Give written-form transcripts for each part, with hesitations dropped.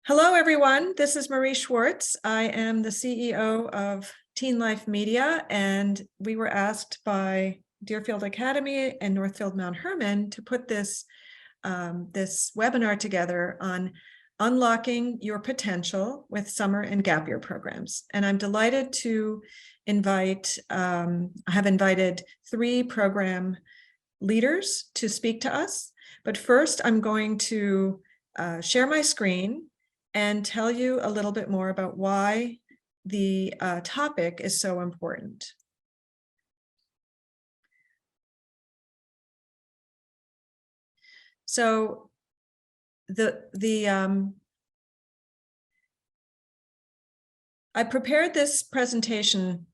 Hello, everyone. This is Marie Schwartz. I am the CEO of Teen Life Media, and we were asked by Deerfield Academy and Northfield Mount Hermon to put this webinar together on unlocking your potential with summer and gap year programs. And I'm delighted to invite, I have invited 3 program leaders to speak to us. But first, I'm going to share my screen and tell you a little bit more about why the topic is so important. So I prepared this presentation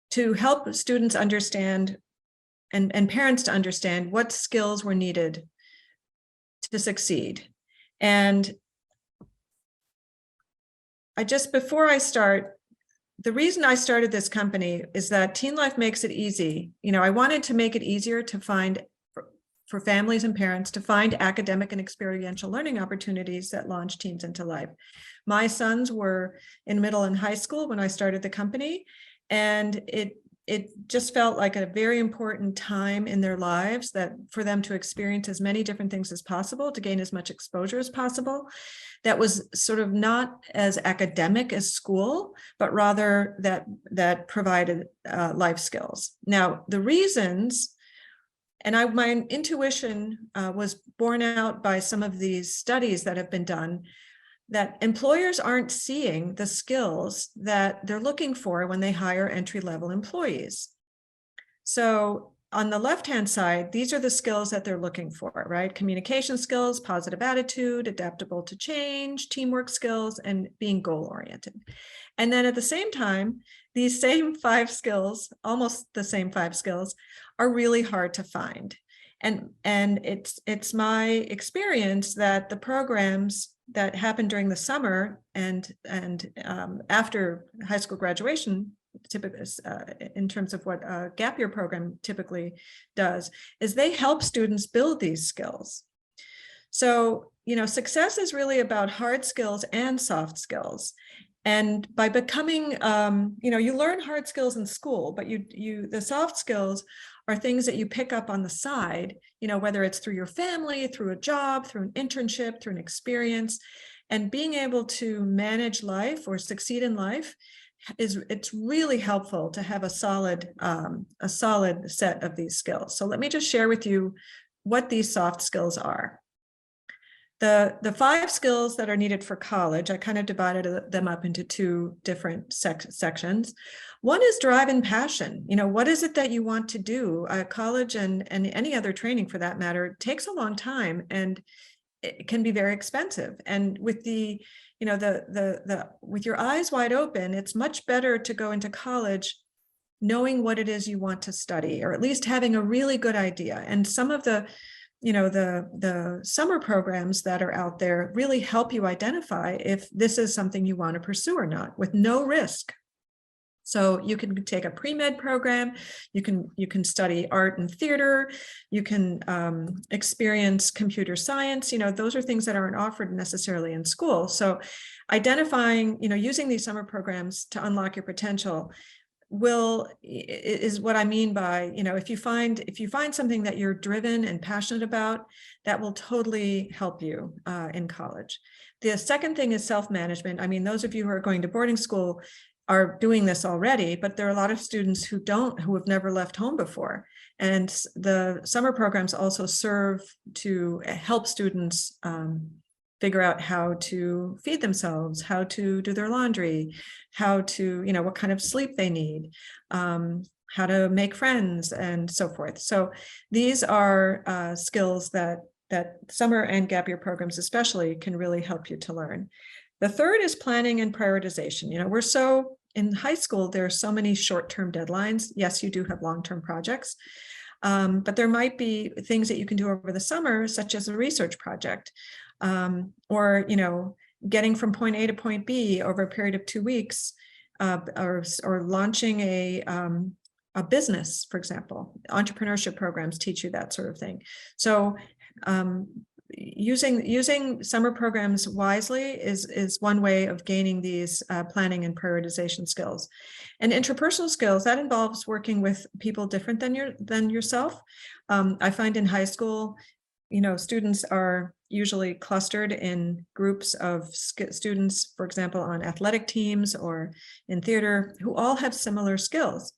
to help students understand and parents to understand what skills were needed to succeed. And before I start, the reason I started this company is that Teen Life makes it easy. You know, I wanted to make it easier to find, for families and parents, to find academic and experiential learning opportunities that launch teens into life. My sons were in middle and high school when I started the company, and it just felt like a very important time in their lives that for them to experience as many different things as possible, to gain as much exposure as possible. That was sort of not as academic as school, but rather that provided life skills. Now, the reasons, and my intuition was borne out by some of these studies that have been done, that employers aren't seeing the skills that they're looking for when they hire entry-level employees. So on the left-hand side, these are the skills that they're looking for, right? Communication skills, positive attitude, adaptable to change, teamwork skills, and being goal-oriented. And then at the same time, these same 5 skills, almost the same 5 skills, are really hard to find. And it's my experience that the programs that happen during the summer and after high school graduation, typically in terms of what a gap year program typically does, is they help students build these skills. So, you know, success is really about hard skills and soft skills. And by becoming, you know, you learn hard skills in school, but the soft skills are things that you pick up on the side, you know, whether it's through your family, through a job, through an internship, through an experience. And being able to manage life or succeed in life it's really helpful to have a solid set of these skills. So let me just share with you what these soft skills are. The 5 skills that are needed for college, I kind of divided them up into 2 different sections. One is drive and passion. You know, what is it that you want to do? College and any other training for that matter takes a long time, and it can be very expensive. And with with your eyes wide open, it's much better to go into college knowing what it is you want to study, or at least having a really good idea. And some of the summer programs that are out there really help you identify if this is something you want to pursue or not, with no risk. So you can take a pre-med program, you can study art and theater, you can experience computer science. You know, those are things that aren't offered necessarily in school. So identifying, you know, using these summer programs to unlock your potential is what I mean by, you know, if you find something that you're driven and passionate about, that will totally help you in college. The second thing is self-management. I mean, those of you who are going to boarding school are doing this already, but there are a lot of students who have never left home before. And the summer programs also serve to help students figure out how to feed themselves, how to do their laundry, how to, you know, what kind of sleep they need, how to make friends, and so forth. So these are skills that summer and gap year programs especially can really help you to learn. The third is planning and prioritization. You know, in high school, there are so many short-term deadlines. Yes, you do have long-term projects, but there might be things that you can do over the summer, such as a research project, or, you know, getting from point A to point B over a period of 2 weeks, or launching a business, for example. Entrepreneurship programs teach you that sort of thing. So Using summer programs wisely is one way of gaining these planning and prioritization skills. And interpersonal skills, that involves working with people different than yourself. I find in high school, students are usually clustered in groups of students, for example, on athletic teams or in theater, who all have similar skills.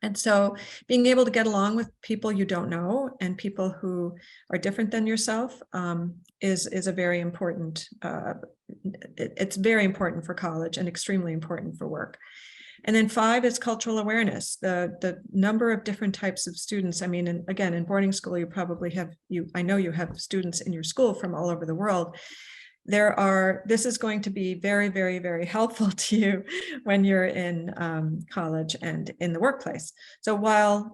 And so being able to get along with people you don't know and people who are different than yourself is a very important, it's very important for college and extremely important for work. And then 5 is cultural awareness, the number of different types of students. I mean, and again, in boarding school, you probably have, I know you have students in your school from all over the world. This is going to be very, very, very helpful to you when you're in college and in the workplace. So while,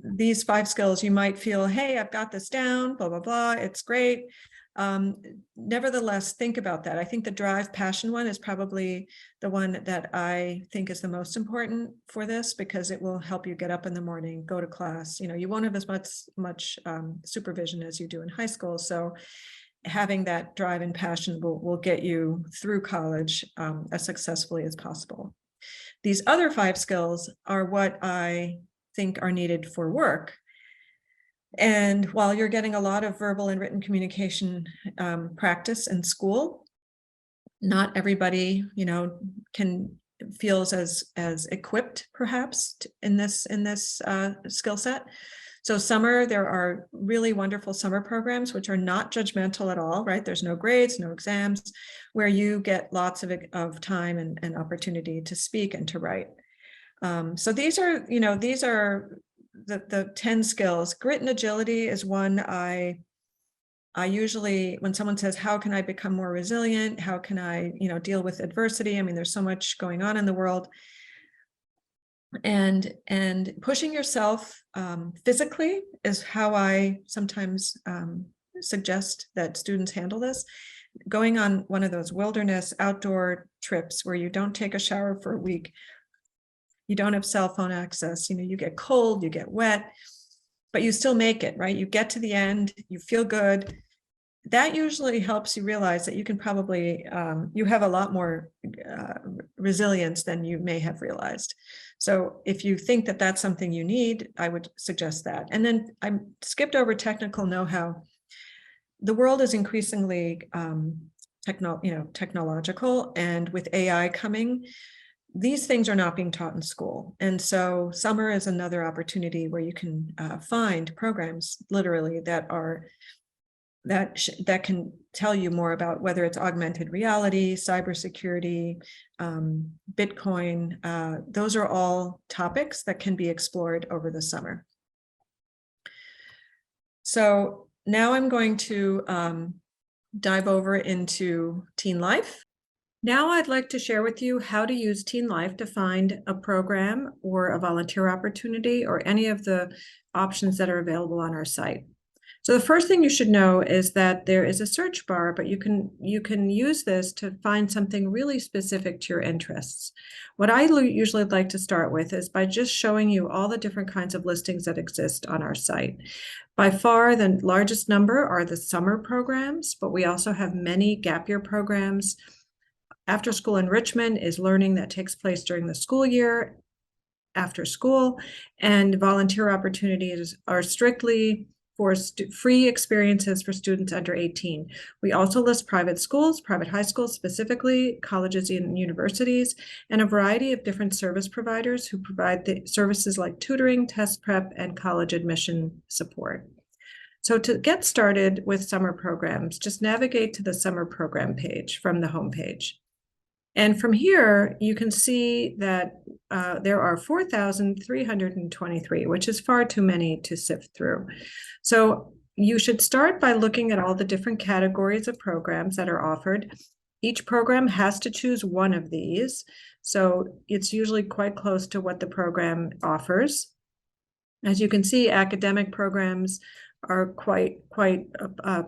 these 5 skills, you might feel, hey, I've got this down, blah, blah, blah, it's great. Nevertheless, think about that. I think the drive passion one is probably the one that I think is the most important for this, because it will help you get up in the morning, go to class. You won't have as much supervision as you do in high school. So having that drive and passion will get you through college as successfully as possible. These other 5 skills are what I think are needed for work. And while you're getting a lot of verbal and written communication practice in school, not everybody, feels as equipped perhaps in this skill set. So summer, there are really wonderful summer programs, which are not judgmental at all, right? There's no grades, no exams, where you get lots of time and opportunity to speak and to write. So these are the 10 skills. Grit and agility is one I usually, when someone says, how can I become more resilient? How can I, deal with adversity? I mean, there's so much going on in the world. And pushing yourself physically is how I sometimes suggest that students handle this. Going on one of those wilderness outdoor trips where you don't take a shower for a week, you don't have cell phone access, you get cold, you get wet, but you still make it, right? You get to the end, you feel good. That usually helps you realize that you can probably, you have a lot more resilience than you may have realized. So if you think that that's something you need, I would suggest that. And then I skipped over technical know-how. The world is increasingly technological, and with AI coming, these things are not being taught in school. And so summer is another opportunity where you can find programs literally that can tell you more about whether it's augmented reality, cybersecurity, Bitcoin. Those are all topics that can be explored over the summer. So now I'm going to dive over into teen life. Now I'd like to share with you how to use Teen Life to find a program or a volunteer opportunity or any of the options that are available on our site. So the first thing you should know is that there is a search bar, but you can use this to find something really specific to your interests. What I usually like to start with is by just showing you all the different kinds of listings that exist on our site. By far, the largest number are the summer programs, but we also have many gap year programs. After school enrichment is learning that takes place during the school year after school, and volunteer opportunities are strictly for free experiences for students under 18. We also list private schools, private high schools specifically, colleges and universities, and a variety of different service providers who provide the services like tutoring, test prep, and college admission support. So to get started with summer programs, just navigate to the summer program page from the homepage. And from here, you can see that there are 4,323, which is far too many to sift through. So you should start by looking at all the different categories of programs that are offered. Each program has to choose one of these. So it's usually quite close to what the program offers. As you can see, academic programs are quite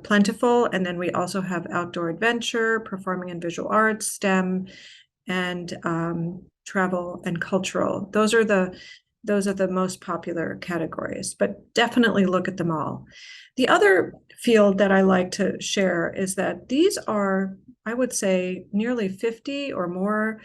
plentiful. And then we also have outdoor adventure, performing and visual arts, STEM, and travel and cultural. Those are the those are the most popular categories, but definitely look at them all. The other field that I like to share is that these are, I would say, nearly 50 or more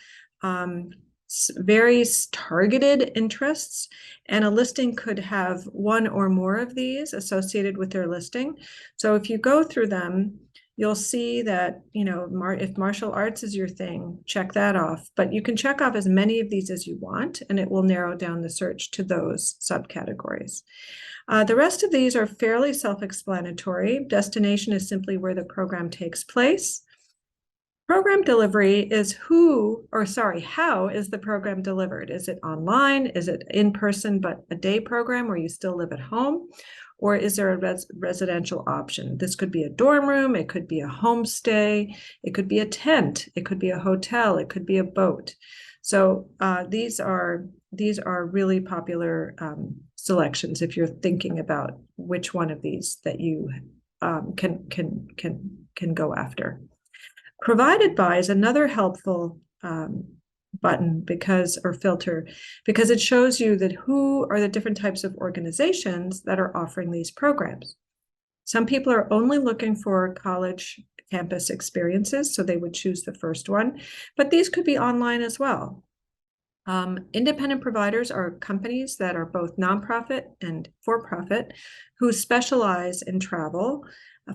very targeted interests, and a listing could have one or more of these associated with their listing. So if you go through them, you'll see that, if martial arts is your thing, check that off. But you can check off as many of these as you want, and it will narrow down the search to those subcategories. The rest of these are fairly self-explanatory. Destination is simply where the program takes place. Program delivery is how is the program delivered? Is it online? Is it in person, but a day program where you still live at home? Or is there a residential option? This could be a dorm room, it could be a homestay, it could be a tent, it could be a hotel, it could be a boat. So these are really popular selections if you're thinking about which one of these that you can go after. Provided by is another helpful button or filter, because it shows you that who are the different types of organizations that are offering these programs. Some people are only looking for college campus experiences, so they would choose the first one, but these could be online as well. Independent providers are companies that are both nonprofit and for-profit who specialize in travel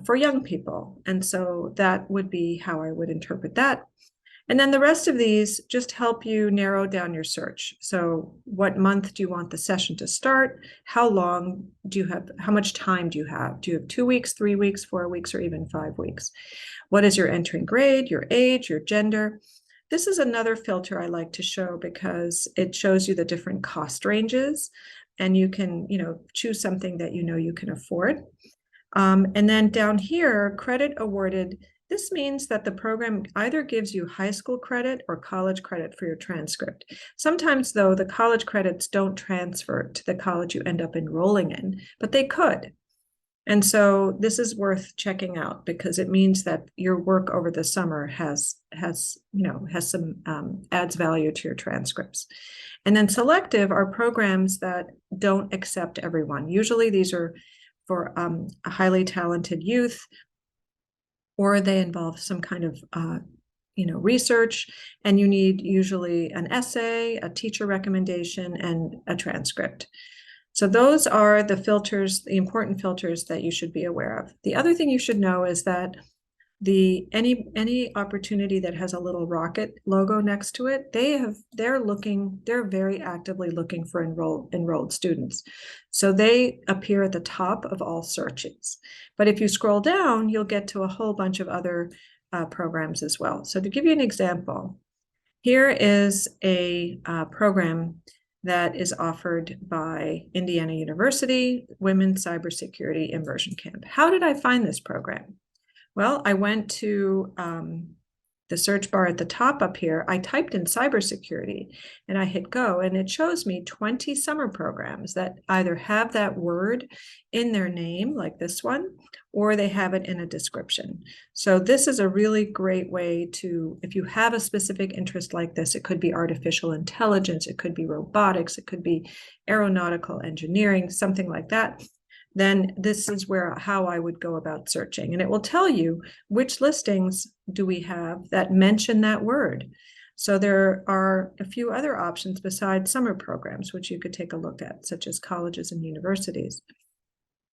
for young people. And so that would be how I would interpret that. And then the rest of these just help you narrow down your search. So what month do you want the session to start? How long do you have? How much time do you have? Do you have 2 weeks, 3 weeks, 4 weeks, or even 5 weeks? What is your entering grade, your age, your gender? This is another filter I like to show because it shows you the different cost ranges, and you can, choose something that you can afford. And then down here, credit awarded. This means that the program either gives you high school credit or college credit for your transcript. Sometimes, though, the college credits don't transfer to the college you end up enrolling in, but they could. And so this is worth checking out because it means that your work over the summer has some adds value to your transcripts. And then selective are programs that don't accept everyone. Usually these are for a highly talented youth, or they involve some kind of research, and you need usually an essay, a teacher recommendation, and a transcript. So those are the filters, the important filters that you should be aware of. The other thing you should know is that any opportunity that has a little rocket logo next to it, they're very actively looking for enrolled students. So they appear at the top of all searches. But if you scroll down, you'll get to a whole bunch of other programs as well. So to give you an example, here is a program that is offered by Indiana University, Women's Cybersecurity Immersion Camp. How did I find this program? Well, I went to the search bar at the top up here. I typed in cybersecurity and I hit go, and it shows me 20 summer programs that either have that word in their name, like this one, or they have it in a description. So this is a really great way to, if you have a specific interest like this, it could be artificial intelligence, it could be robotics, it could be aeronautical engineering, something like that, then this is how I would go about searching. And it will tell you which listings do we have that mention that word. So there are a few other options besides summer programs, which you could take a look at, such as colleges and universities.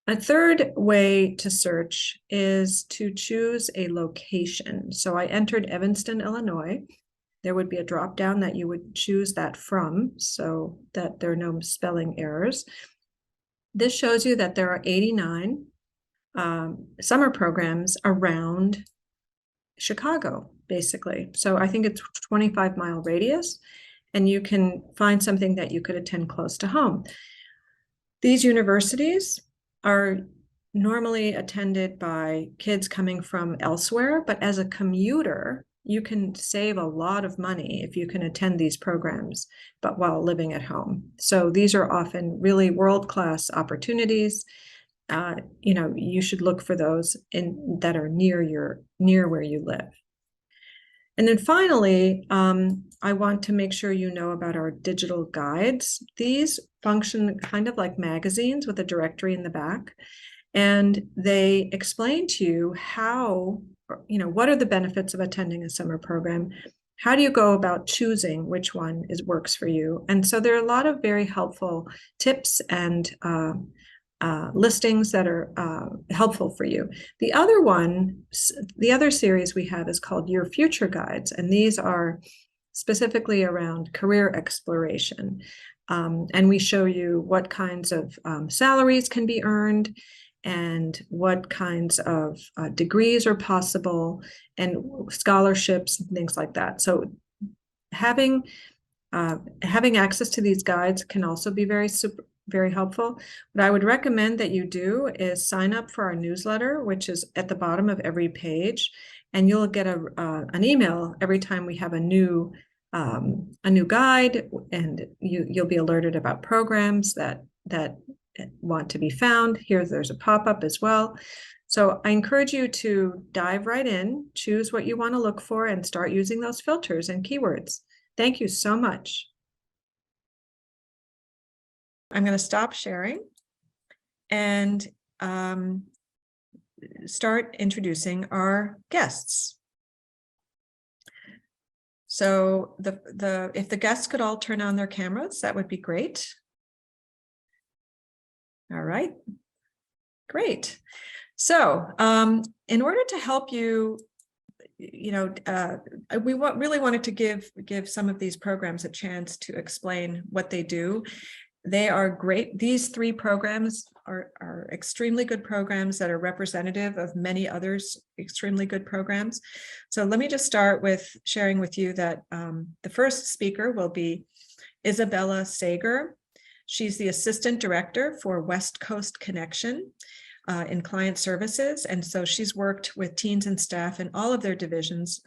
A third way to search is to choose a location. So I entered Evanston, Illinois. There would be a drop down that you would choose that from so that there are no spelling errors. This shows you that there are 89 summer programs around Chicago, basically. So I think it's 25-mile radius, and you can find something that you could attend close to home. These universities are normally attended by kids coming from elsewhere, but as a commuter, you can save a lot of money if you can attend these programs, but while living at home. So these are often really world-class opportunities. You should look for those that are near where you live. And then finally, I want to make sure you know about our digital guides. These function kind of like magazines with a directory in the back, and they explain to you how, what are the benefits of attending a summer program? How do you go about choosing which one works for you? And so there are a lot of very helpful tips and listings that are helpful for you. The other series we have is called Your Future Guides, and these are specifically around career exploration. And we show you what kinds of salaries can be earned and what kinds of degrees are possible and scholarships and things like that. So having access to these guides can also be very helpful. What I would recommend that you do is sign up for our newsletter, which is at the bottom of every page, and you'll get an email every time we have a new guide, and you'll be alerted about programs that want to be found. There's a pop-up as well. So I encourage you to dive right in, choose what you want to look for, and start using those filters and keywords. Thank you so much. I'm going to stop sharing and start introducing our guests. So if the guests could all turn on their cameras, that would be great. All right, great. So in order to help you, we really wanted to give some of these programs a chance to explain what they do. They are great. These 3 programs are extremely good programs that are representative of many others extremely good programs. So let me just start with sharing with you that the first speaker will be Isabella Sager. She's the Assistant Director for West Coast Connection in Client Services. And so she's worked with teens and staff in all of their divisions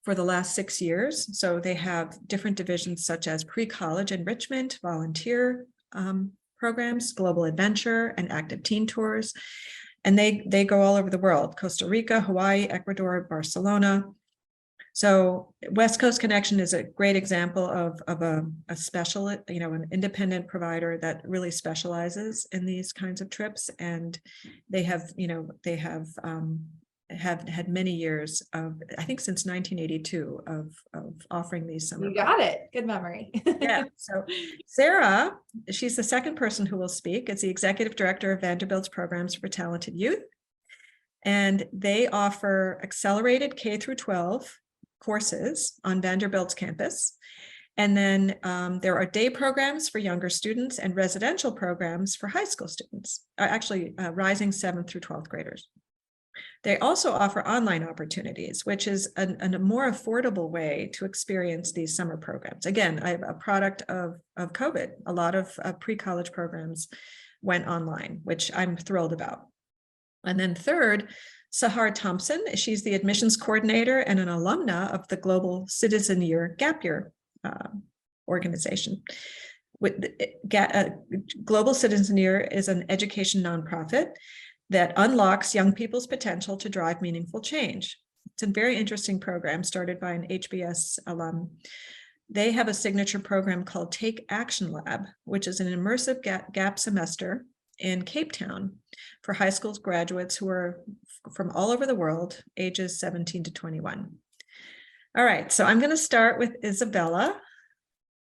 for the last 6 years. So they have different divisions such as pre-college enrichment, volunteer programs, global adventure, and active teen tours. And they go all over the world: Costa Rica, Hawaii, Ecuador, Barcelona. So West Coast Connection is a great example of a special, an independent provider that really specializes in these kinds of trips. And they have had many years of, I think since 1982, of offering these summer. You got it. Good memory. Yeah. So Sarah, she's the second person who will speak. It's the Executive Director of Vanderbilt's Programs for Talented Youth. And they offer accelerated K through 12 courses on Vanderbilt's campus. And then there are day programs for younger students and residential programs for high school students, rising 7th through 12th graders. They also offer online opportunities, which is a more affordable way to experience these summer programs. Again, I have a product of COVID. A lot of pre-college programs went online, which I'm thrilled about. And then third, Sahar Thompson. She's the admissions coordinator and an alumna of the Global Citizen Year Gap Year organization. Global Citizen Year is an education nonprofit that unlocks young people's potential to drive meaningful change. It's a very interesting program started by an HBS alum. They have a signature program called Take Action Lab, which is an immersive gap semester in Cape Town for high school graduates who are from all over the world, ages 17 to 21. All right, so I'm going to start with Isabella.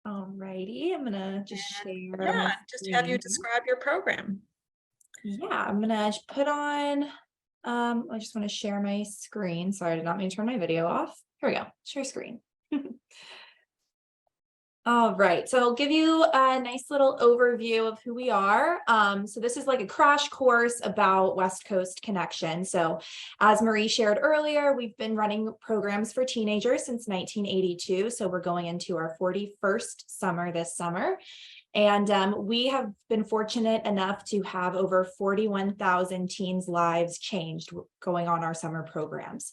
All righty, I'm going to just share. Yeah, just have you describe your program. Yeah, I'm gonna put on, I just want to share my screen. Sorry, I did not mean to turn my video off. Here we go, share screen. All right, so I'll give you a nice little overview of who we are. So this is like a crash course about West Coast Connection. So as Marie shared earlier, we've been running programs for teenagers since 1982. So we're going into our 41st summer this summer. And we have been fortunate enough to have over 41,000 teens' lives changed going on our summer programs.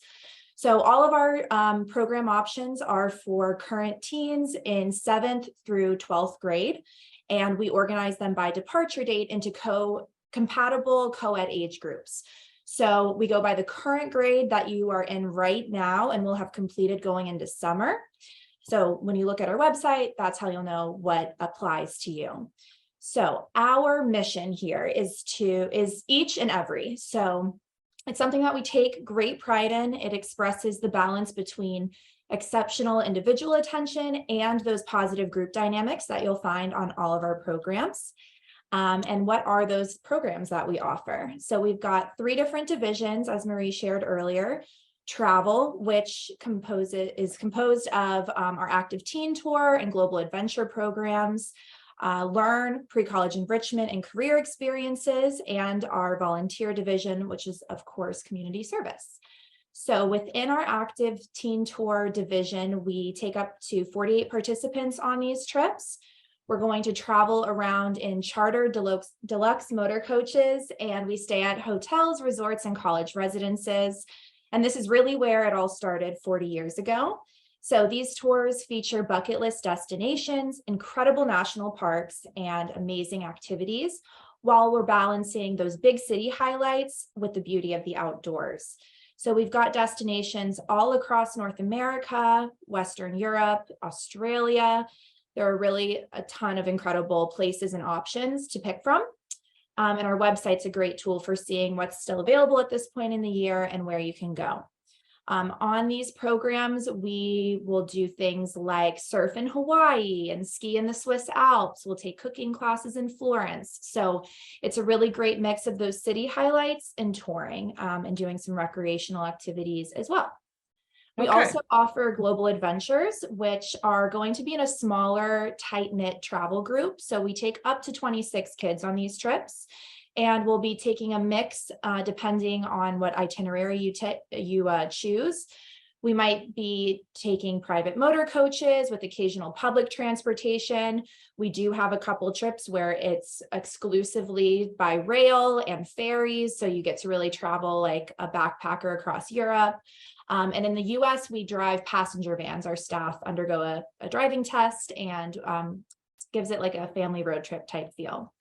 So all of our program options are for current teens in 7th through 12th grade, and we organize them by departure date into compatible co-ed age groups. So we go by the current grade that you are in right now and will have completed going into summer. So when you look at our website, that's how you'll know what applies to you. So our mission here is each and every. So it's something that we take great pride in. It expresses the balance between exceptional individual attention and those positive group dynamics that you'll find on all of our programs. And what are those programs that we offer? So we've got 3 different divisions, as Marie shared earlier. Travel, which is composed of our active teen tour and global adventure programs. Learn, pre-college enrichment and career experiences, and our volunteer division, which is of course community service. So within our active teen tour division, we take up to 48 participants on these trips. We're going to travel around in charter deluxe motor coaches, and we stay at hotels, resorts, and college residences. And this is really where it all started 40 years ago. So these tours feature bucket list destinations, incredible national parks, and amazing activities, while we're balancing those big city highlights with the beauty of the outdoors. So we've got destinations all across North America, Western Europe, Australia. There are really a ton of incredible places and options to pick from. And our website's a great tool for seeing what's still available at this point in the year and where you can go. On these programs, we will do things like surf in Hawaii and ski in the Swiss Alps. We'll take cooking classes in Florence. So it's a really great mix of those city highlights and touring, and doing some recreational activities as well. We also offer global adventures, which are going to be in a smaller, tight-knit travel group. So we take up to 26 kids on these trips, and we'll be taking a mix depending on what itinerary you choose. We might be taking private motor coaches with occasional public transportation. We do have a couple trips where it's exclusively by rail and ferries, so you get to really travel like a backpacker across Europe. And in the US, we drive passenger vans. Our staff undergo a driving test, and gives it like a family road trip type feel.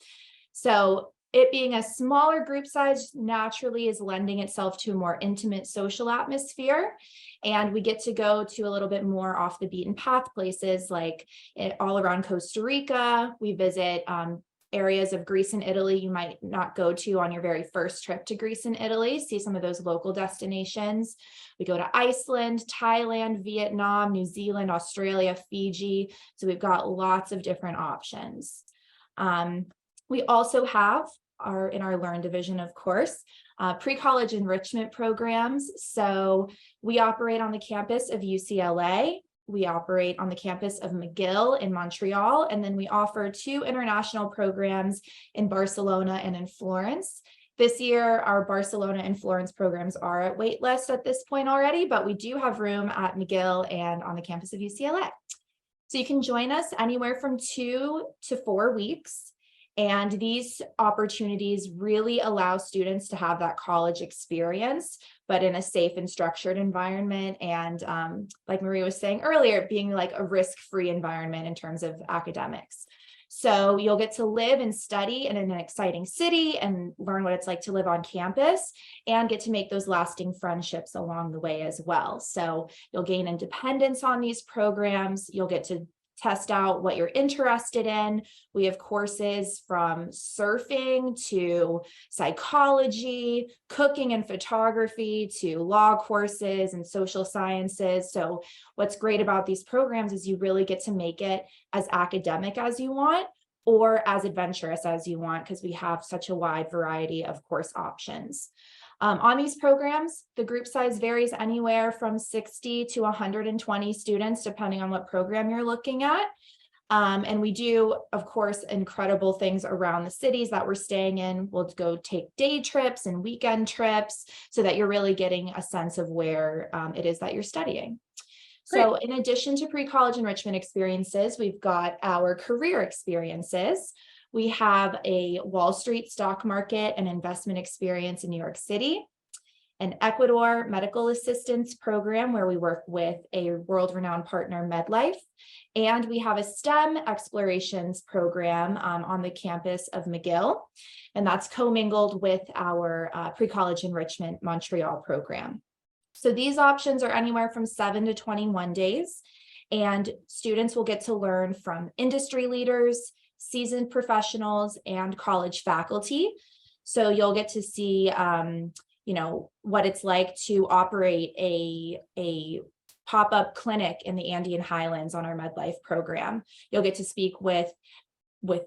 So it being a smaller group size naturally is lending itself to a more intimate social atmosphere. And we get to go to a little bit more off the beaten path places, like all around Costa Rica. We visit areas of Greece and Italy you might not go to on your very first trip to Greece and Italy, see some of those local destinations. We go to Iceland, Thailand, Vietnam, New Zealand, Australia, Fiji. So we've got lots of different options. We also have in our Learn division, of course, pre-college enrichment programs. So we operate on the campus of UCLA. We operate on the campus of McGill in Montreal, and then we offer 2 international programs in Barcelona and in Florence. This year, our Barcelona and Florence programs are at wait list at this point already, but we do have room at McGill and on the campus of UCLA. So you can join us anywhere from 2 to 4 weeks. And these opportunities really allow students to have that college experience, but in a safe and structured environment. And like Marie was saying earlier, being like a risk-free environment in terms of academics. So you'll get to live and study in an exciting city and learn what it's like to live on campus, and get to make those lasting friendships along the way as well. So you'll gain independence on these programs. You'll get to test out what you're interested in. We have courses from surfing to psychology, cooking and photography, to law courses and social sciences. So what's great about these programs is you really get to make it as academic as you want or as adventurous as you want, because we have such a wide variety of course options. On these programs, the group size varies anywhere from 60 to 120 students, depending on what program you're looking at. And we do, of course, incredible things around the cities that we're staying in. We'll go take day trips and weekend trips so that you're really getting a sense of where it is that you're studying. Great. So in addition to pre-college enrichment experiences, we've got our career experiences. We have a Wall Street stock market and investment experience in New York City. an Ecuador medical assistance program where we work with a world-renowned partner, MedLife. And we have a STEM explorations program on the campus of McGill. And that's commingled with our pre-college enrichment Montreal program. So these options are anywhere from 7 to 21 days. And students will get to learn from industry leaders, seasoned professionals, and college faculty. So you'll get to see, what it's like to operate a pop-up clinic in the Andean Highlands on our MedLife program. You'll get to speak with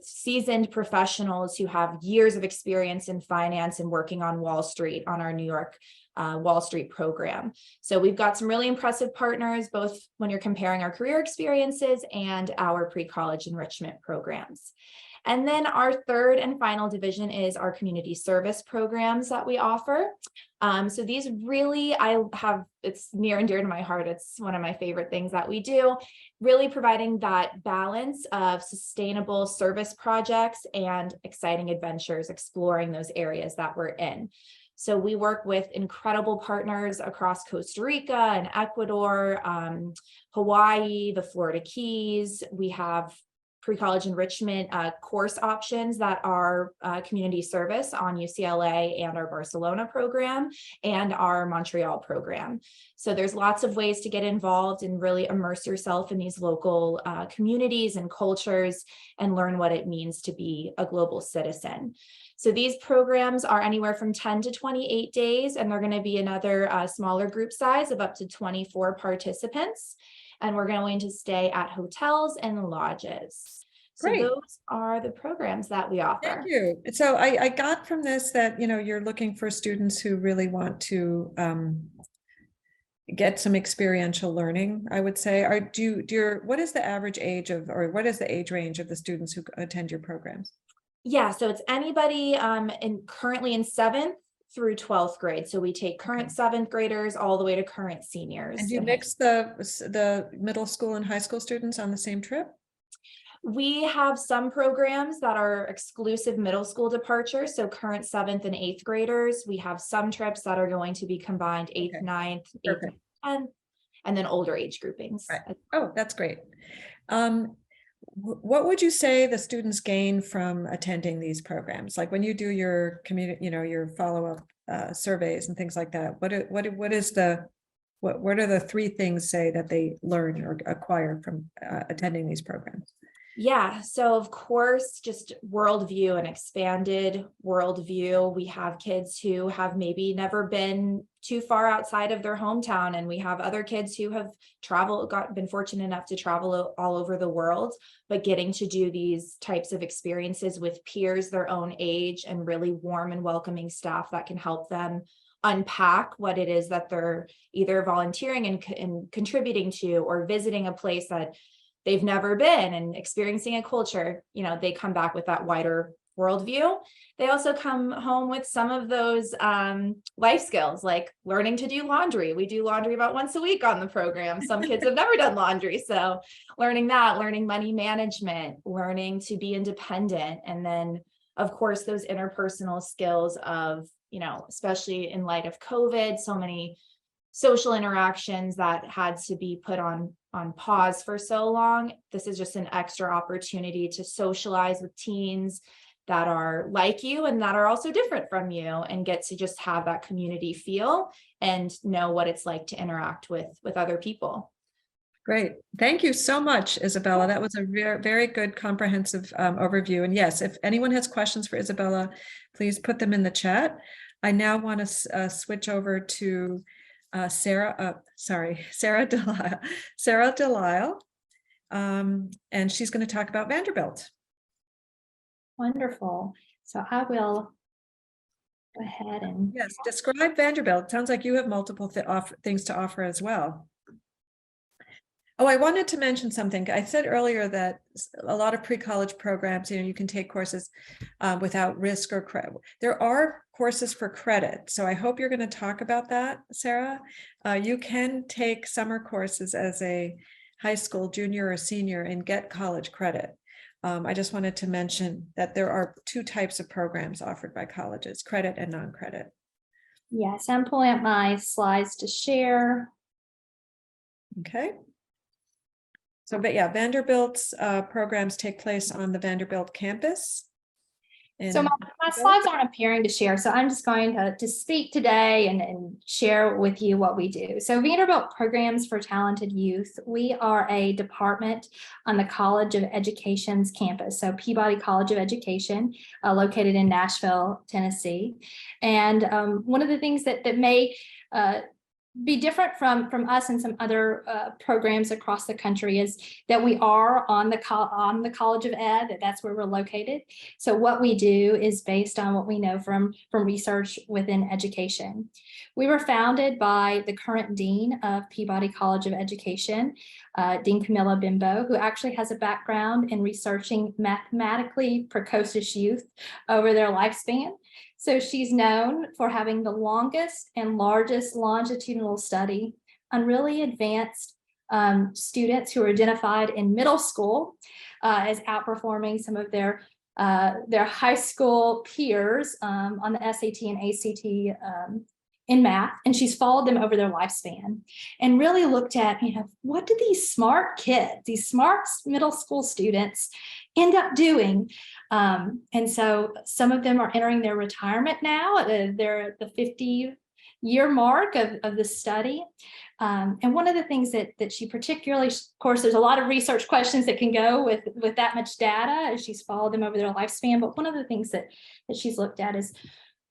seasoned professionals who have years of experience in finance and working on Wall Street on our New York Wall Street program. So we've got some really impressive partners, both when you're comparing our career experiences and our pre-college enrichment programs. And then our third and final division is our community service programs that we offer. So these really, it's near and dear to my heart. It's one of my favorite things that we do, really providing that balance of sustainable service projects and exciting adventures, exploring those areas that we're in. So we work with incredible partners across Costa Rica and Ecuador, Hawaii, the Florida Keys. We have pre-college enrichment course options that are community service on UCLA and our Barcelona program and our Montreal program. So there's lots of ways to get involved and really immerse yourself in these local communities and cultures and learn what it means to be a global citizen. So these programs are anywhere from 10 to 28 days, and they're going to be another smaller group size of up to 24 participants. And we're going to stay at hotels and lodges. So Great. those are the programs that we offer. Thank you. So I got from this that, you're looking for students who really want to get some experiential learning, I would say. What is the average age or what is the age range of the students who attend your programs? Yeah, so it's anybody currently in 7th through 12th grade. So we take current 7th graders all the way to current seniors. And do you mix the middle school and high school students on the same trip? We have some programs that are exclusive middle school departures. So current 7th and 8th graders. We have some trips that are going to be combined 8th, 9th, 8th, 10th, and then older age groupings. Right. Oh, that's great. What would you say the students gain from attending these programs? Like when you do your community, your follow-up surveys and things like that, what are the 3 things, say, that they learn or acquire from attending these programs? Yeah, so of course, just worldview, an expanded worldview. We have kids who have maybe never been too far outside of their hometown, and we have other kids who have been fortunate enough to travel all over the world, but getting to do these types of experiences with peers their own age and really warm and welcoming staff that can help them unpack what it is that they're either volunteering and contributing to, or visiting a place that they've never been and experiencing a culture. They come back with that wider worldview. They also come home with some of those life skills, like learning to do laundry. We do laundry about once a week on the program. Some kids have never done laundry. So learning money management, learning to be independent. And then, of course, those interpersonal skills of, especially in light of COVID, so many social interactions that had to be put on pause for so long. This is just an extra opportunity to socialize with teens that are like you and that are also different from you, and get to just have that community feel and know what it's like to interact with other people. Great. Thank you so much, Isabella. That was a very, very good comprehensive overview. And yes, if anyone has questions for Isabella, please put them in the chat. I now want to switch over to Sarah Delisle, and she's going to talk about Vanderbilt. Wonderful. So I will go ahead and describe Vanderbilt. Sounds like you have multiple things to offer as well. Oh, I wanted to mention something. I said earlier that a lot of pre-college programs, you can take courses without risk or credit. There are courses for credit. So I hope you're going to talk about that, Sarah. You can take summer courses as a high school junior or senior and get college credit. I just wanted to mention that there are 2 types of programs offered by colleges, credit and non-credit. Yes, I'm pulling up my slides to share. Okay. So, but yeah, Vanderbilt's programs take place on the Vanderbilt campus. So my slides aren't appearing to share, so I'm just going to speak today and share with you what we do. So Vanderbilt Programs for Talented Youth, we are a department on the College of Education's campus, so Peabody College of Education, located in Nashville, Tennessee. And one of the things that may be different from us and some other programs across the country is that we are on the College of Ed. That's where we're located. So what we do is based on what we know from research within education. We were founded by the current dean of Peabody College of Education, Dean Camilla Bimbo, who actually has a background in researching mathematically precocious youth over their lifespan. So she's known for having the longest and largest longitudinal study on really advanced students who are identified in middle school as outperforming some of their high school peers on the SAT and ACT in math, and she's followed them over their lifespan and really looked at, what do these smart kids, these smart middle school students end up doing? And so some of them are entering their retirement now. They're at the 50-year mark of the study. And one of the things that she particularly, of course, there's a lot of research questions that can go with that much data as she's followed them over their lifespan. But one of the things that she's looked at is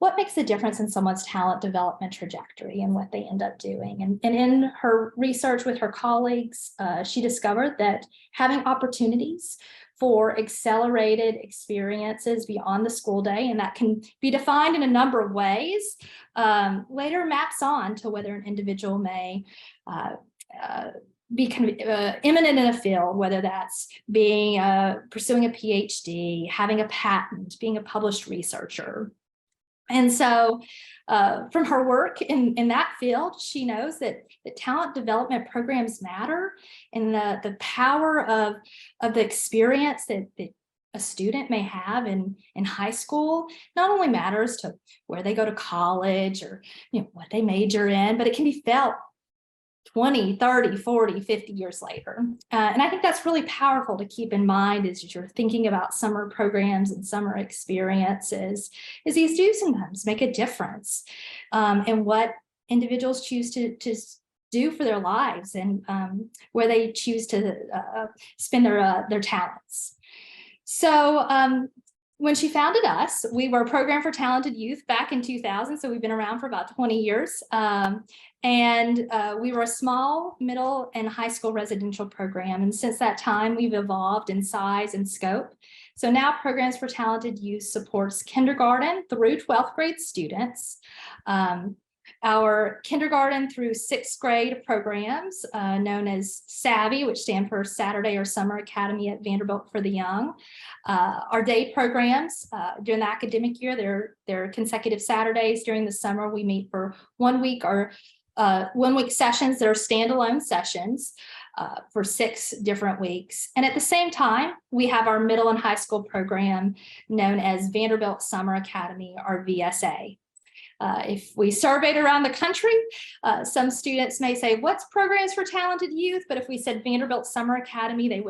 what makes the difference in someone's talent development trajectory and what they end up doing. And in her research with her colleagues, she discovered that having opportunities for accelerated experiences beyond the school day, and that can be defined in a number of ways, later maps on to whether an individual may be eminent in a field, whether that's being pursuing a PhD, having a patent, being a published researcher. And so from her work in that field, she knows that talent development programs matter, and the power of the experience that a student may have in high school not only matters to where they go to college or what they major in, but it can be felt 20, 30, 40, 50 years later. And I think that's really powerful to keep in mind as you're thinking about summer programs and summer experiences, is these do sometimes make a difference in what individuals choose to do for their lives and where they choose to spend their talents. So when she founded us, we were a program for talented youth back in 2000. So we've been around for about 20 years. And we were a small, middle, and high school residential program. And since that time, we've evolved in size and scope. So now Programs for Talented Youth supports kindergarten through 12th grade students. Our kindergarten through 6th grade programs, known as SAVVY, which stand for Saturday or Summer Academy at Vanderbilt for the Young. Our day programs during the academic year, they're consecutive Saturdays. During the summer, we meet for 1 week or 1 week sessions that are standalone sessions for 6 different weeks. And at the same time, we have our middle and high school program known as Vanderbilt Summer Academy, or VSA. If we surveyed around the country, some students may say, what's Programs for Talented Youth? But if we said Vanderbilt Summer Academy, they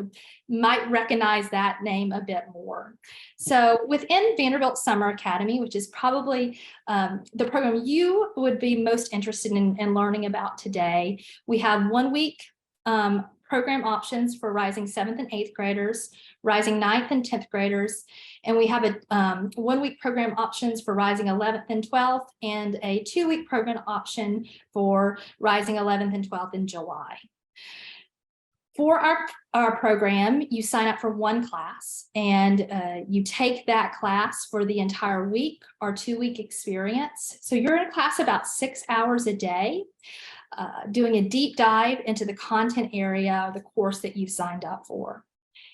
might recognize that name a bit more. So within Vanderbilt Summer Academy, which is probably the program you would be most interested in learning about today, we have 1 week program options for rising 7th and 8th graders, rising 9th and 10th graders, and we have a 1 week program options for rising 11th and 12th, and a 2 week program option for rising 11th and 12th in July. For our program, you sign up for 1 class, and you take that class for the entire week or 2 week experience. So you're in a class about 6 hours a day, doing a deep dive into the content area of the course that you signed up for.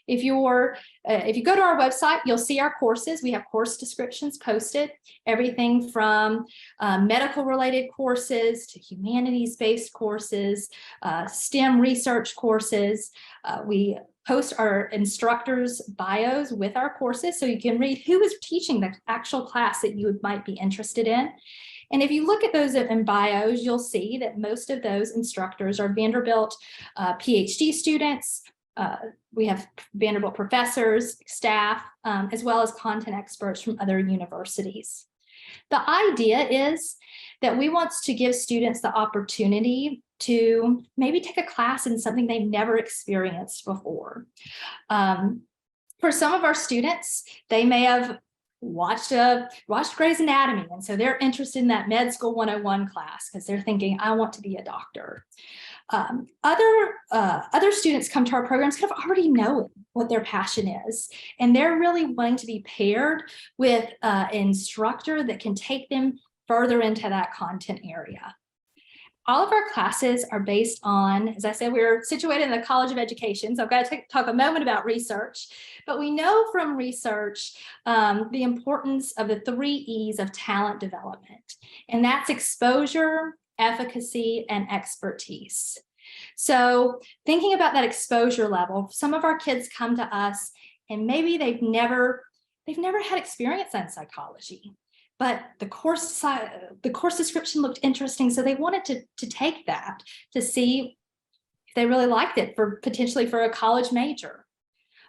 If you go to our website, you'll see our courses. We have course descriptions posted, everything from medical related courses to humanities-based courses, STEM research courses. We post our instructors' bios with our courses so you can read who is teaching the actual class that you might be interested in. And if you look at those in bios, you'll see that most of those instructors are Vanderbilt PhD students. We have Vanderbilt professors, staff, as well as content experts from other universities. The idea is that we want to give students the opportunity to maybe take a class in something they've never experienced before. For some of our students, they may have watched Grey's Anatomy, and so they're interested in that Med School 101 class because they're thinking, I want to be a doctor. Other students come to our programs kind of already knowing what their passion is, and they're really wanting to be paired with an instructor that can take them further into that content area. All of our classes are based on, as I said, we're situated in the College of Education, so I've got to talk a moment about research, but we know from research the importance of the 3 E's of talent development, and that's exposure, efficacy, and expertise. So thinking about that exposure level, some of our kids come to us and maybe they've never had experience in psychology, but the course description looked interesting, so they wanted to take that to see if they really liked it potentially for a college major.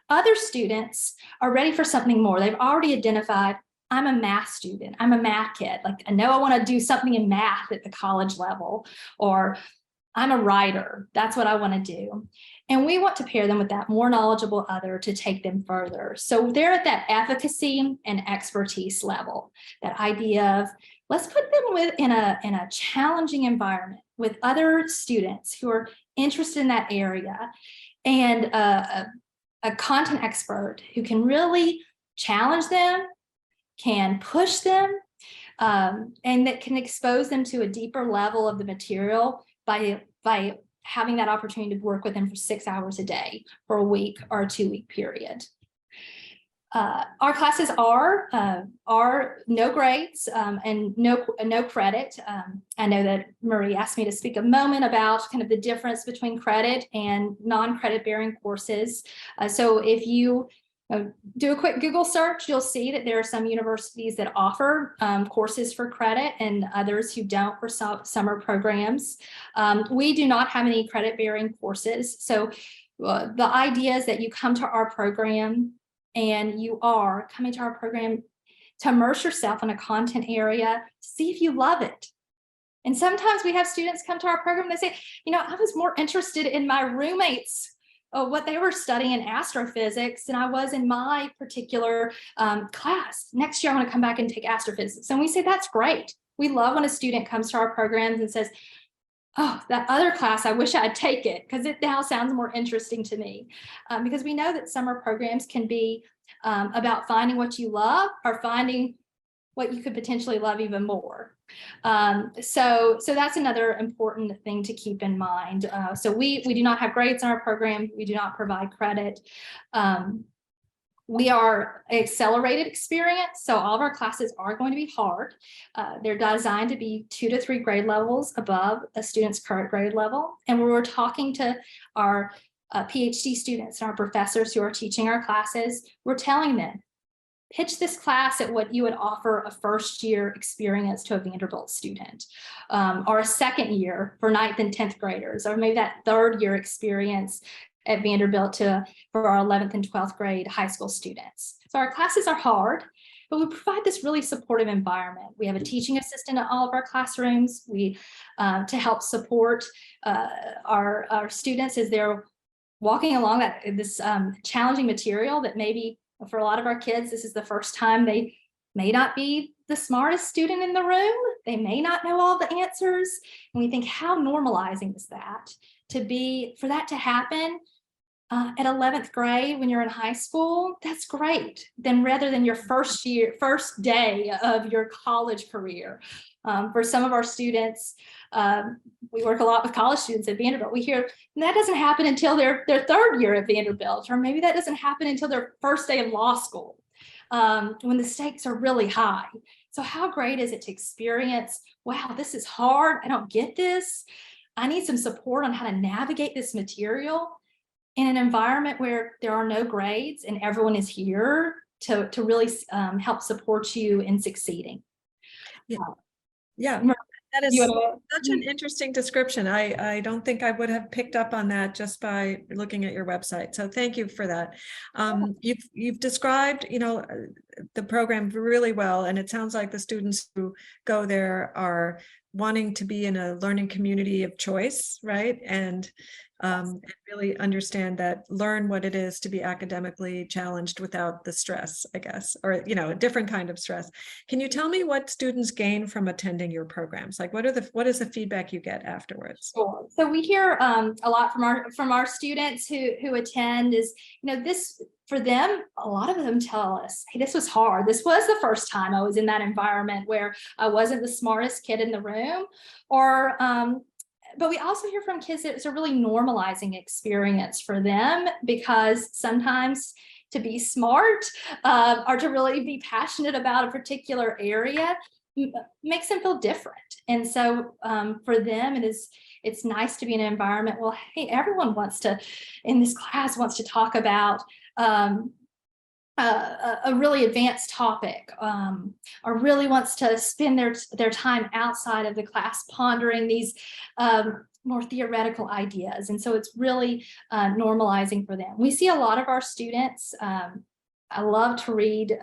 Other students are ready for something more. They've already identified, I'm a math student, I'm a math kid. Like, I know I want to do something in math at the college level, or I'm a writer, that's what I want to do. And we want to pair them with that more knowledgeable other to take them further. So they're at that efficacy and expertise level, that idea of let's put them in a challenging environment with other students who are interested in that area, and a content expert who can really challenge them, can push them, and that can expose them to a deeper level of the material by having that opportunity to work with them for 6 hours a day for a week or a 2-week period. Our classes are no grades and no credit. I know that Marie asked me to speak a moment about kind of the difference between credit and non-credit bearing courses. So if you do a quick Google search, you'll see that there are some universities that offer courses for credit and others who don't for summer programs. We do not have any credit bearing courses. So the idea is that you come to our program and you are coming to our program to immerse yourself in a content area, see if you love it. And sometimes we have students come to our program, they say, I was more interested in my roommates, what they were studying in astrophysics than I was in my particular class. Next year, I want to come back and take astrophysics. And we say, that's great. We love when a student comes to our programs and says, oh, that other class, I wish I'd take it because it now sounds more interesting to me. Because we know that summer programs can be about finding what you love or finding what you could potentially love even more. So that's another important thing to keep in mind. So we do not have grades in our program. We do not provide credit. We are an accelerated experience, so all of our classes are going to be hard. They're designed to be 2 to 3 grade levels above a student's current grade level. And when we're talking to our PhD students and our professors who are teaching our classes, we're telling them, pitch this class at what you would offer a first-year experience to a Vanderbilt student, or a second year for 9th and 10th graders, or maybe that third-year experience at Vanderbilt for our 11th and 12th grade high school students. So our classes are hard, but we provide this really supportive environment. We have a teaching assistant at all of our classrooms. We to help support our students as they're walking along this challenging material that maybe for a lot of our kids, this is the first time. They may not be the smartest student in the room. They may not know all the answers. And we think, how normalizing is that for that to happen at 11th grade when you're in high school? That's great. Then rather than your first day of your college career. For some of our students, we work a lot with college students at Vanderbilt. We hear that doesn't happen until their third year at Vanderbilt, or maybe that doesn't happen until their first day of law school, when the stakes are really high. So how great is it to experience, wow, this is hard. I don't get this. I need some support on how to navigate this material in an environment where there are no grades and everyone is here to really help support you in succeeding. Yeah. Yeah, Mar- that is you wanna- such an interesting description. I don't think I would have picked up on that just by looking at your website. So thank you for that. You've described, the program really well, and it sounds like the students who go there are wanting to be in a learning community of choice, right? And really understand that, learn what it is to be academically challenged without the stress, I guess, or, a different kind of stress. Can you tell me what students gain from attending your programs? Like, what is the feedback you get afterwards? Sure. So we hear a lot from our students who attend is, this for them, a lot of them tell us, hey, this was hard. This was the first time I was in that environment where I wasn't the smartest kid in the room, or but we also hear from kids that it's a really normalizing experience for them, because sometimes to be smart or to really be passionate about a particular area makes them feel different. And so for them, it's nice to be in an environment, well, hey, everyone in this class wants to talk about a really advanced topic, or really wants to spend their time outside of the class pondering these more theoretical ideas. And so it's really normalizing for them. We see a lot of our students, I love to read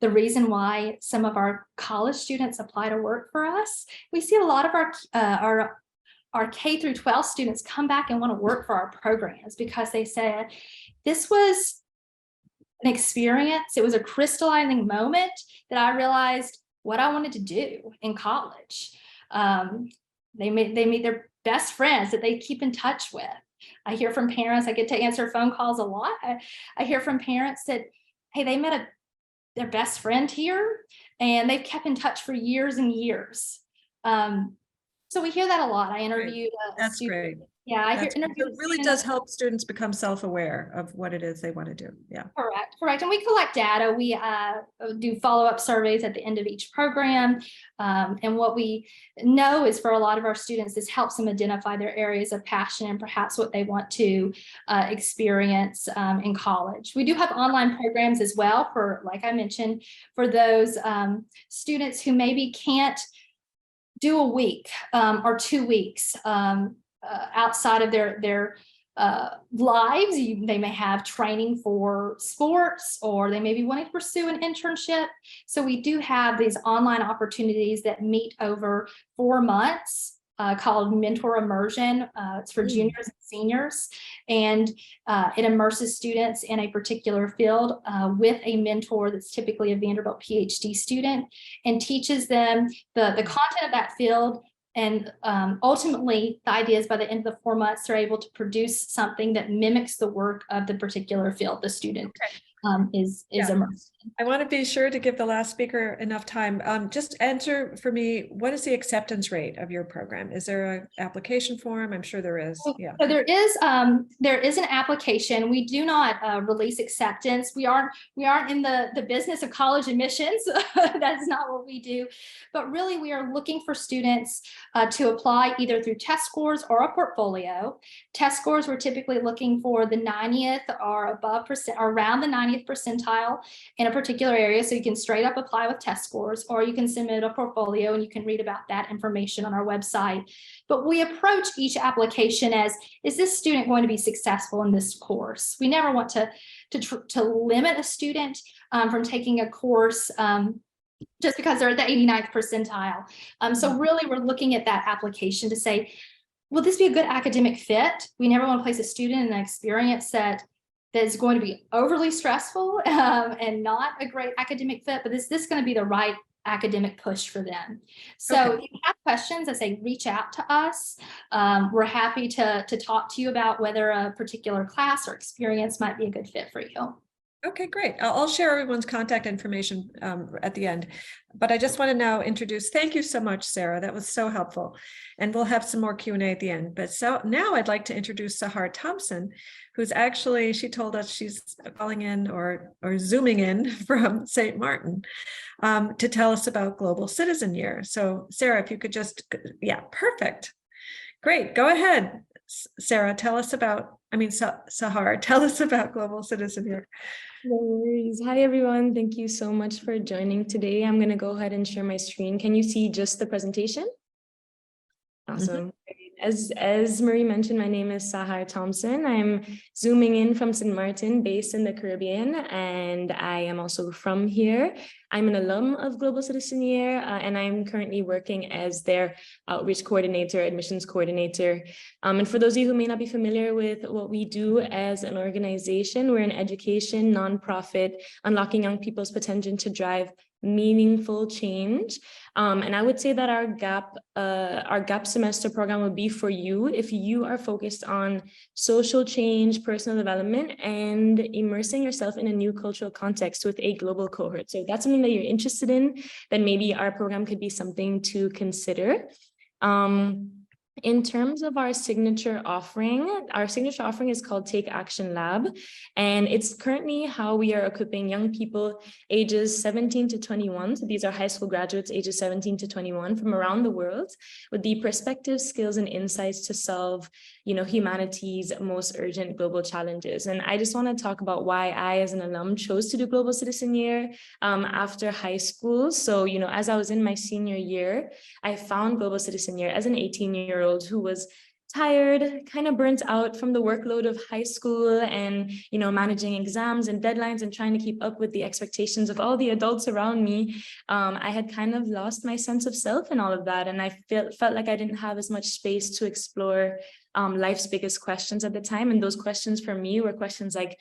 the reason why some of our college students apply to work for us. We see a lot of our K through 12 students come back and want to work for our programs, because they said, this was an experience. It was a crystallizing moment that I realized what I wanted to do in college. They meet their best friends that they keep in touch with. I hear from parents, I get to answer phone calls a lot. I hear from parents that, hey, they met their best friend here and they've kept in touch for years and years. So we hear that a lot. I interviewed That's student. great. Yeah, I hear It really does help students become self-aware of what it is they want to do. Yeah. Correct. And we collect data. We do follow-up surveys at the end of each program. And what we know is, for a lot of our students, this helps them identify their areas of passion and perhaps what they want to experience in college. We do have online programs as well for, like I mentioned, for those students who maybe can't do a week or 2 weeks outside of their lives. They may have training for sports, or they may be wanting to pursue an internship. So we do have these online opportunities that meet over 4 months called Mentor Immersion. It's for juniors and seniors, and it immerses students in a particular field with a mentor that's typically a Vanderbilt PhD student, and teaches them the content of that field. And ultimately, the idea is by the end of the 4 months, they're able to produce something that mimics the work of the particular field the student is immersed in. I want to be sure to give the last speaker enough time. Just answer for me, what is the acceptance rate of your program? Is there an application form? I'm sure there is. Yeah. So there is an application. We do not release acceptance. We aren't in the business of college admissions. That's not what we do. But really, we are looking for students to apply either through test scores or a portfolio. Test scores, we're typically looking for the 90th or above percent, or around the 90th percentile in a particular area. So you can straight up apply with test scores, or you can submit a portfolio, and you can read about that information on our website. But we approach each application as, is this student going to be successful in this course? We never want to limit a student from taking a course just because they're at the 89th percentile. So really, we're looking at that application to say, will this be a good academic fit? We never want to place a student in an experience that is going to be overly stressful and not a great academic fit, but is this going to be the right academic push for them? So if you have questions, I say reach out to us. We're happy to talk to you about whether a particular class or experience might be a good fit for you. Okay, great. I'll share everyone's contact information at the end, but I just want to now introduce, thank you so much, Sarah. That was so helpful. And we'll have some more Q&A at the end. But so now I'd like to introduce Sahar Thompson, who's actually, she told us she's calling in or Zooming in from St. Martin to tell us about Global Citizen Year. So Sarah, if you could just, yeah, perfect. Great, go ahead, Sarah, tell us about Sahar, tell us about Global Citizen here. No worries. Hi, everyone. Thank you so much for joining today. I'm going to go ahead and share my screen. Can you see just the presentation? Awesome. As Marie mentioned, my name is Sahar Thompson. I'm zooming in from St. Martin, based in the Caribbean, and I am also from here. I'm an alum of Global Citizen Year, and I'm currently working as their outreach coordinator, admissions coordinator. And for those of you who may not be familiar with what we do as an organization, we're an education nonprofit, unlocking young people's potential to drive meaningful change. And I would say that our gap semester program would be for you if you are focused on social change, personal development, and immersing yourself in a new cultural context with a global cohort. So if that's something that you're interested in, then maybe our program could be something to consider. In terms of our signature offering is called Take Action Lab, and it's currently how we are equipping young people ages 17 to 21. So these are high school graduates ages 17 to 21 from around the world with the perspectives, skills, and insights to solve, humanity's most urgent global challenges. And I just want to talk about why I, as an alum, chose to do Global Citizen Year after high school. So, as I was in my senior year, I found Global Citizen Year as an 18-year-old who was tired, kind of burnt out from the workload of high school and, managing exams and deadlines and trying to keep up with the expectations of all the adults around me. I had kind of lost my sense of self and all of that. And I felt like I didn't have as much space to explore life's biggest questions at the time. And those questions for me were questions like,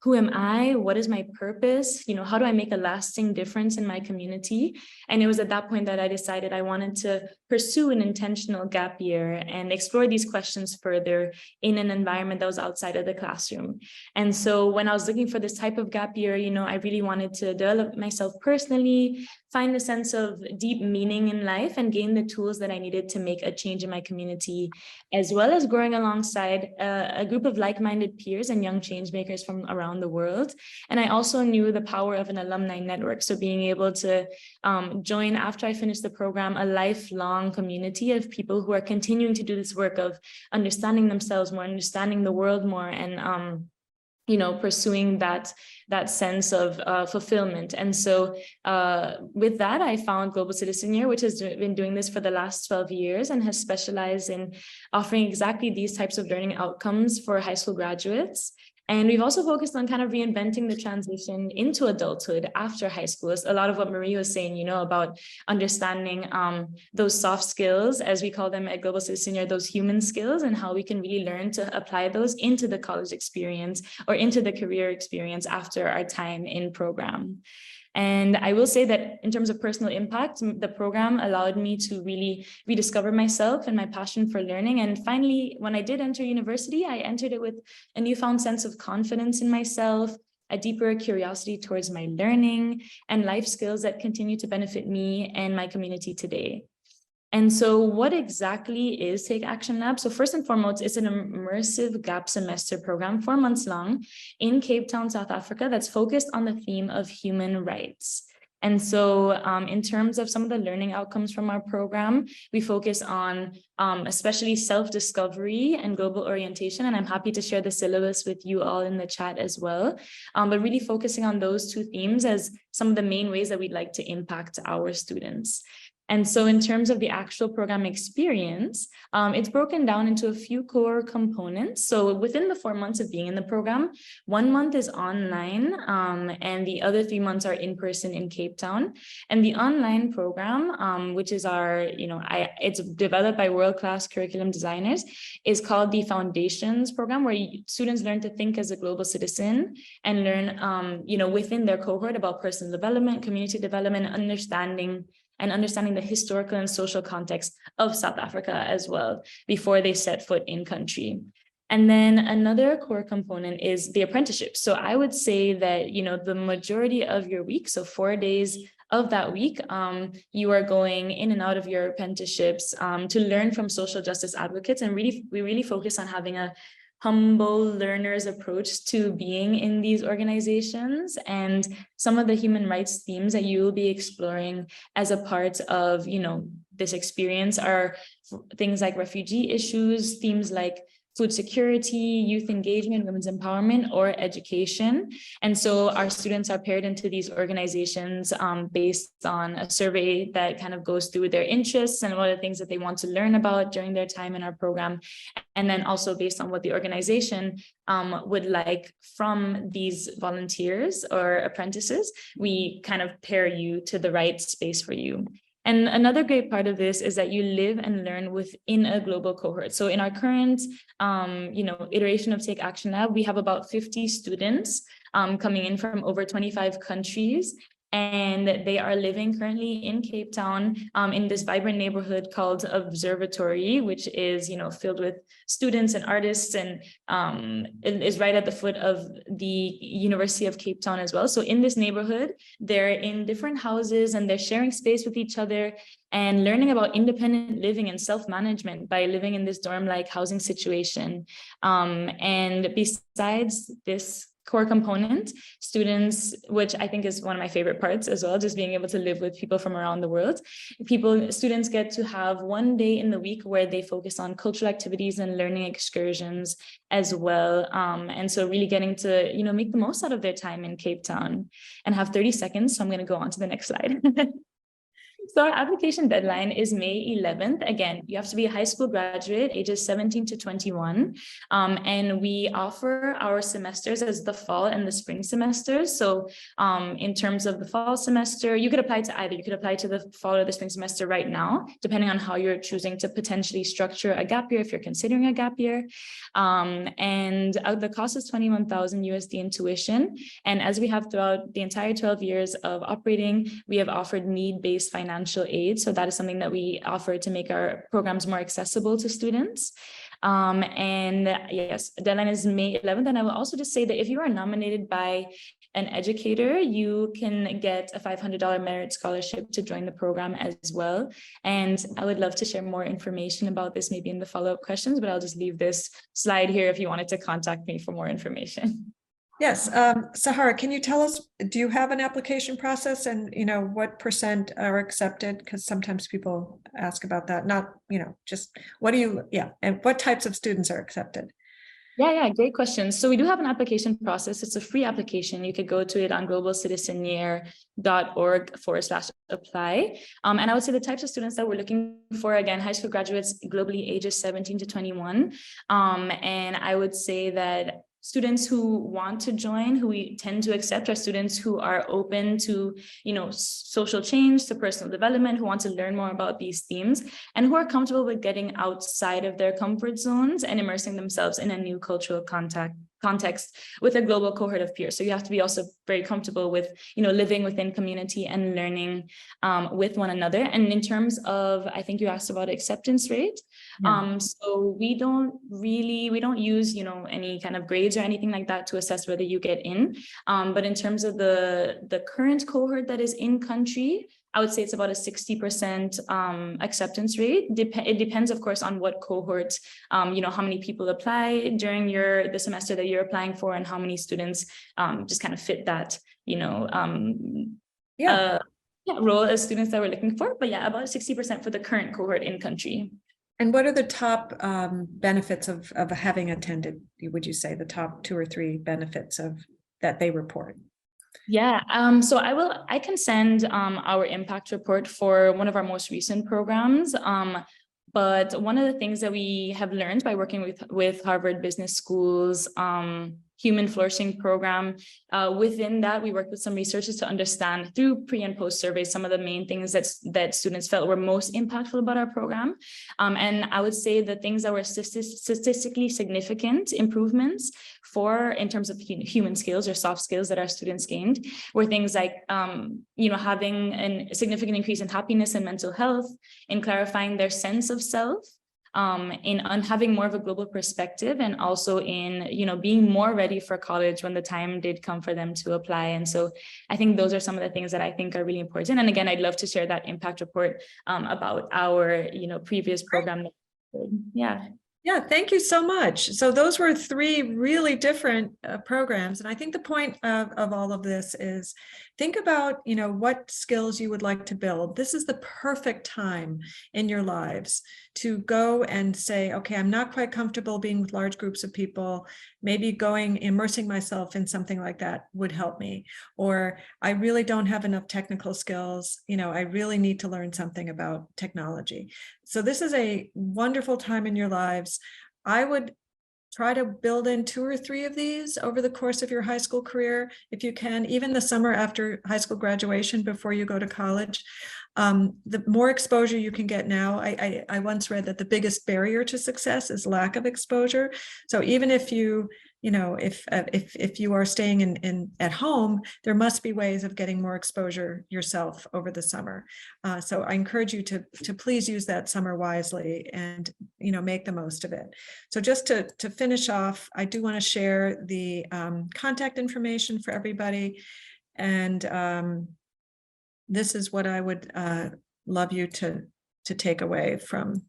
who am I? What is my purpose? How do I make a lasting difference in my community? And it was at that point that I decided I wanted to pursue an intentional gap year and explore these questions further in an environment that was outside of the classroom. And so when I was looking for this type of gap year, I really wanted to develop myself personally, find a sense of deep meaning in life, and gain the tools that I needed to make a change in my community, as well as growing alongside a group of like-minded peers and young change makers from around the world. And I also knew the power of an alumni network. So being able to join, after I finished the program, a lifelong community of people who are continuing to do this work of understanding themselves more, understanding the world more, and pursuing that sense of fulfillment. And so with that, I found Global Citizen Year, which has been doing this for the last 12 years and has specialized in offering exactly these types of learning outcomes for high school graduates. And we've also focused on kind of reinventing the transition into adulthood after high school. It's a lot of what Marie was saying, about understanding those soft skills, as we call them at Global Citizen Year, those human skills, and how we can really learn to apply those into the college experience or into the career experience after our time in program. And I will say that in terms of personal impact, the program allowed me to really rediscover myself and my passion for learning. And finally, when I did enter university, I entered it with a newfound sense of confidence in myself, a deeper curiosity towards my learning, and life skills that continue to benefit me and my community today. And so what exactly is Take Action Lab? So first and foremost, it's an immersive gap semester program, 4 months long, in Cape Town, South Africa, that's focused on the theme of human rights. And so in terms of some of the learning outcomes from our program, we focus on especially self-discovery and global orientation. And I'm happy to share the syllabus with you all in the chat as well. But really focusing on those two themes as some of the main ways that we'd like to impact our students. And so in terms of the actual program experience, it's broken down into a few core components. So within the 4 months of being in the program, 1 month is online, and the other 3 months are in person in Cape Town. And the online program, which is it's developed by world-class curriculum designers, is called the Foundations program, where students learn to think as a global citizen and learn, within their cohort about personal development, community development, understanding the historical and social context of South Africa as well before they set foot in country. And then another core component is the apprenticeship. So I would say that, the majority of your week, so 4 days of that week, you are going in and out of your apprenticeships to learn from social justice advocates. And we really focus on having a humble learner's approach to being in these organizations, and some of the human rights themes that you will be exploring as a part of, this experience are things like refugee issues, themes like food security, youth engagement, women's empowerment, or education. And so our students are paired into these organizations based on a survey that kind of goes through their interests and what are the things that they want to learn about during their time in our program. And then also based on what the organization would like from these volunteers or apprentices, we kind of pair you to the right space for you. And another great part of this is that you live and learn within a global cohort. So in our current, iteration of Take Action Lab, we have about 50 students coming in from over 25 countries. And they are living currently in Cape Town in this vibrant neighborhood called Observatory, which is, filled with students and artists, and it is right at the foot of the University of Cape Town as well. So in this neighborhood, they're in different houses and they're sharing space with each other and learning about independent living and self-management by living in this dorm-like housing situation. And besides this core component, students, which I think is one of my favorite parts as well, just being able to live with people from around the world. Students get to have one day in the week where they focus on cultural activities and learning excursions as well. And so really getting to, make the most out of their time in Cape Town. And have 30 seconds, so I'm going to go on to the next slide. So our application deadline is May 11th. Again, you have to be a high school graduate, ages 17 to 21. And we offer our semesters as the fall and the spring semesters. So in terms of the fall semester, you could apply to either. You could apply to the fall or the spring semester right now, depending on how you're choosing to potentially structure a gap year if you're considering a gap year. And the cost is 21,000 USD in tuition. And as we have throughout the entire 12 years of operating, we have offered need-based financial aid. So that is something that we offer to make our programs more accessible to students. And yes, deadline is May 11th. And I will also just say that if you are nominated by an educator, you can get a $500 merit scholarship to join the program as well. And I would love to share more information about this maybe in the follow-up questions, but I'll just leave this slide here if you wanted to contact me for more information. Yes, Sahara, can you tell us, do you have an application process and, what % are accepted? Because sometimes people ask about that, not, just and what types of students are accepted? Yeah, great question. So we do have an application process. It's a free application. You could go to it on globalcitizenyear.org/apply. And I would say the types of students that we're looking for, again, high school graduates globally ages 17 to 21. And I would say that students who want to join, who we tend to accept, are students who are open to, social change, to personal development, who want to learn more about these themes, and who are comfortable with getting outside of their comfort zones and immersing themselves in a new cultural context with a global cohort of peers. So you have to be also very comfortable with, living within community and learning with one another. And in terms of, I think you asked about acceptance rate. Yeah. So we don't use, any kind of grades or anything like that to assess whether you get in. But in terms of the current cohort that is in country, I would say it's about a 60% acceptance rate. It depends, of course, on what cohort, how many people apply during the semester that you're applying for, and how many students just kind of fit that, role as students that we're looking for. But yeah, about 60% for the current cohort in country. And what are the top benefits of having attended? Would you say the top 2 or 3 benefits that they report? Yeah, so I can send our impact report for one of our most recent programs. But one of the things that we have learned by working with Harvard Business School's Human Flourishing program, within that, we worked with some researchers to understand through pre and post surveys some of the main things that students felt were most impactful about our program. And I would say the things that were statistically significant improvements in terms of human skills or soft skills that our students gained were things like, having a significant increase in happiness and mental health, in clarifying their sense of self, in having more of a global perspective, and also in, being more ready for college when the time did come for them to apply. And so I think those are some of the things that I think are really important. And again, I'd love to share that impact report about our, previous program. Yeah. Yeah, thank you so much. So those were three really different programs. And I think the point of all of this is think about, what skills you would like to build. This is the perfect time in your lives to go and say, okay, I'm not quite comfortable being with large groups of people. Maybe immersing myself in something like that would help me. Or I really don't have enough technical skills. I really need to learn something about technology. So this is a wonderful time in your lives. I would try to build in 2 or 3 of these over the course of your high school career, if you can, even the summer after high school graduation before you go to college. The more exposure you can get now, I once read that the biggest barrier to success is lack of exposure. So even if if you are staying in at home, there must be ways of getting more exposure yourself over the summer. So I encourage you to please use that summer wisely and make the most of it. So just to finish off, I do want to share the contact information for everybody, and this is what I would love you to take away from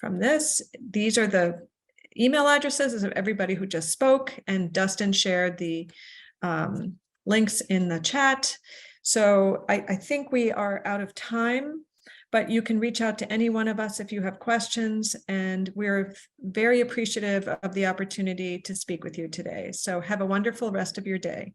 this. These are the email addresses of everybody who just spoke, and Dustin shared the links in the chat. So I think we are out of time, but you can reach out to any one of us if you have questions, and we're very appreciative of the opportunity to speak with you today. So have a wonderful rest of your day.